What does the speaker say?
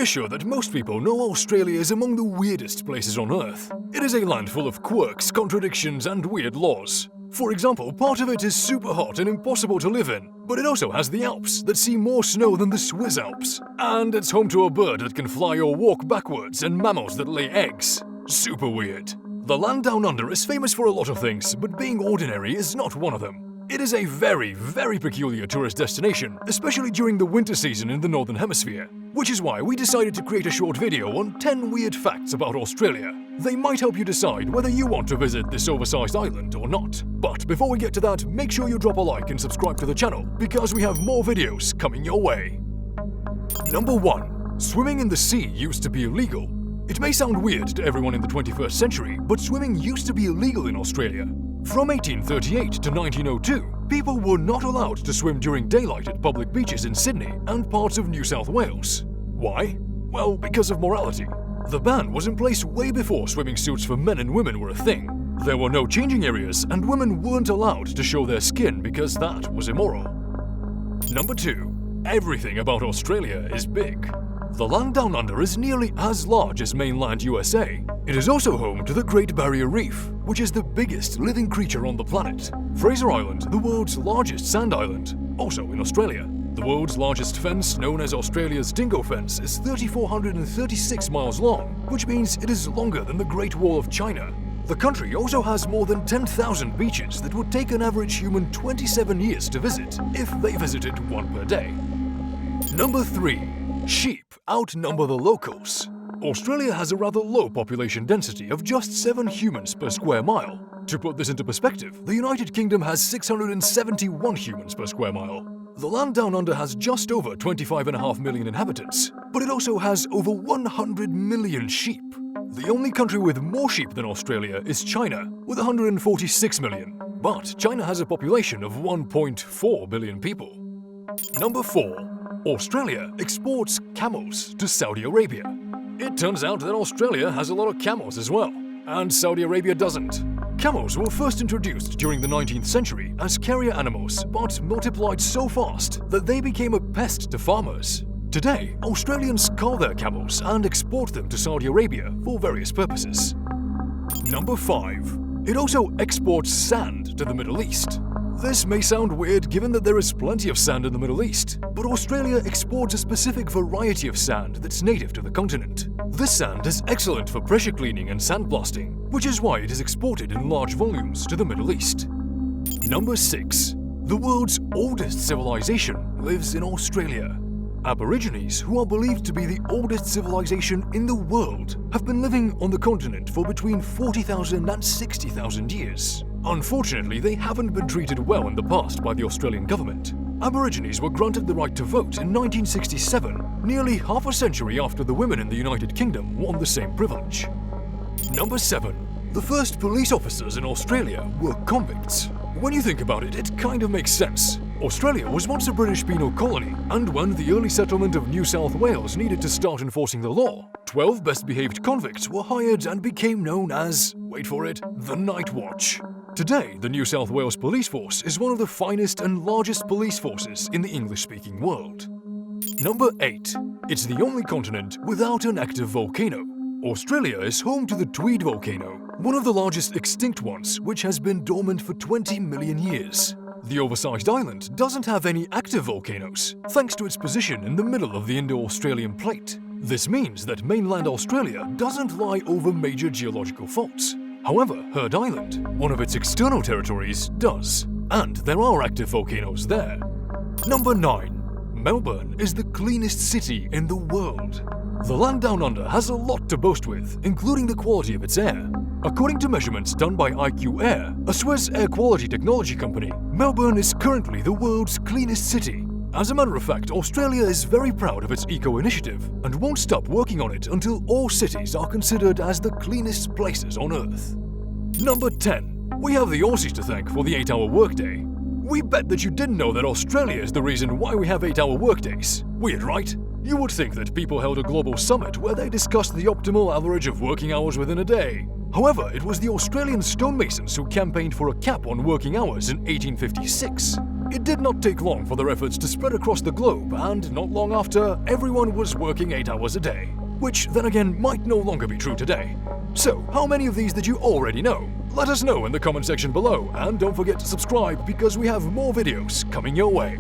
pretty sure that most people know Australia is among the weirdest places on Earth. It is a land full of quirks, contradictions, and weird laws. For example, part of it is super hot and impossible to live in, but it also has the Alps that see more snow than the Swiss Alps. And it's home to a bird that can fly or walk backwards and mammals that lay eggs. Super weird. The land down under is famous for a lot of things, but being ordinary is not one of them. It is a very peculiar tourist destination, especially during the winter season in the Northern Hemisphere. Which is why we decided to create a short video on 10 weird facts about Australia. They might help you decide whether you want to visit this oversized island or not. But before we get to that, make sure you drop a like and subscribe to the channel, because we have more videos coming your way. Number 1. Swimming in the sea used to be illegal. It may sound weird to everyone in the 21st century, but swimming used to be illegal in Australia. From 1838 to 1902, people were not allowed to swim during daylight at public beaches in Sydney and parts of New South Wales. Why? Well, because of morality. The ban was in place way before swimming suits for men and women were a thing. There were no changing areas, and women weren't allowed to show their skin because that was immoral. Number 2. Everything about Australia is big. The land down under is nearly as large as mainland USA. It is also home to the Great Barrier Reef, which is the biggest living creature on the planet. Fraser Island, the world's largest sand island, also in Australia. The world's largest fence, known as Australia's Dingo Fence, is 3,436 miles long, which means it is longer than the Great Wall of China. The country also has more than 10,000 beaches that would take an average human 27 years to visit, if they visited one per day. Number 3. Sheep outnumber the locals. Australia has a rather low population density of just 7 humans per square mile. To put this into perspective, the United Kingdom has 671 humans per square mile. The land down under has just over 25.5 million inhabitants, but it also has over 100 million sheep. The only country with more sheep than Australia is China, with 146 million. But China has a population of 1.4 billion people. Number 4. Australia exports camels to Saudi Arabia. It turns out that Australia has a lot of camels as well, and Saudi Arabia doesn't. Camels were first introduced during the 19th century as carrier animals, but multiplied so fast that they became a pest to farmers. Today, Australians cull their camels and export them to Saudi Arabia for various purposes. Number 5. It also exports sand to the Middle East. This may sound weird given that there is plenty of sand in the Middle East, but Australia exports a specific variety of sand that's native to the continent. This sand is excellent for pressure cleaning and sandblasting, which is why it is exported in large volumes to the Middle East. Number 6. The world's oldest civilization lives in Australia. Aborigines, who are believed to be the oldest civilization in the world, have been living on the continent for between 40,000 and 60,000 years. Unfortunately, they haven't been treated well in the past by the Australian government. Aborigines were granted the right to vote in 1967, nearly half a century after the women in the United Kingdom won the same privilege. Number 7. The first police officers in Australia were convicts. When you think about it, it kind of makes sense. Australia was once a British penal colony, and when the early settlement of New South Wales needed to start enforcing the law, 12 best-behaved convicts were hired and became known as, wait for it, the Night Watch. Today, the New South Wales Police Force is one of the finest and largest police forces in the English-speaking world. Number 8. It's the only continent without an active volcano. Australia is home to the Tweed volcano, one of the largest extinct ones, which has been dormant for 20 million years. The oversized island doesn't have any active volcanoes, thanks to its position in the middle of the Indo-Australian plate. This means that mainland Australia doesn't lie over major geological faults. However, Heard Island, one of its external territories, does, and there are active volcanoes there. Number 9. Melbourne is the cleanest city in the world. The land down under has a lot to boast with, including the quality of its air. According to measurements done by IQ Air, a Swiss air quality technology company, Melbourne is currently the world's cleanest city. As a matter of fact, Australia is very proud of its eco-initiative and won't stop working on it until all cities are considered as the cleanest places on Earth. Number 10. We have the Aussies to thank for the 8-hour workday. We bet that you didn't know that Australia is the reason why we have 8-hour workdays. Weird, right? You would think that people held a global summit where they discussed the optimal average of working hours within a day. However, it was the Australian stonemasons who campaigned for a cap on working hours in 1856. It did not take long for their efforts to spread across the globe, and not long after, everyone was working 8 hours a day, which then again might no longer be true today. So, how many of these did you already know? Let us know in the comment section below, and don't forget to subscribe because we have more videos coming your way.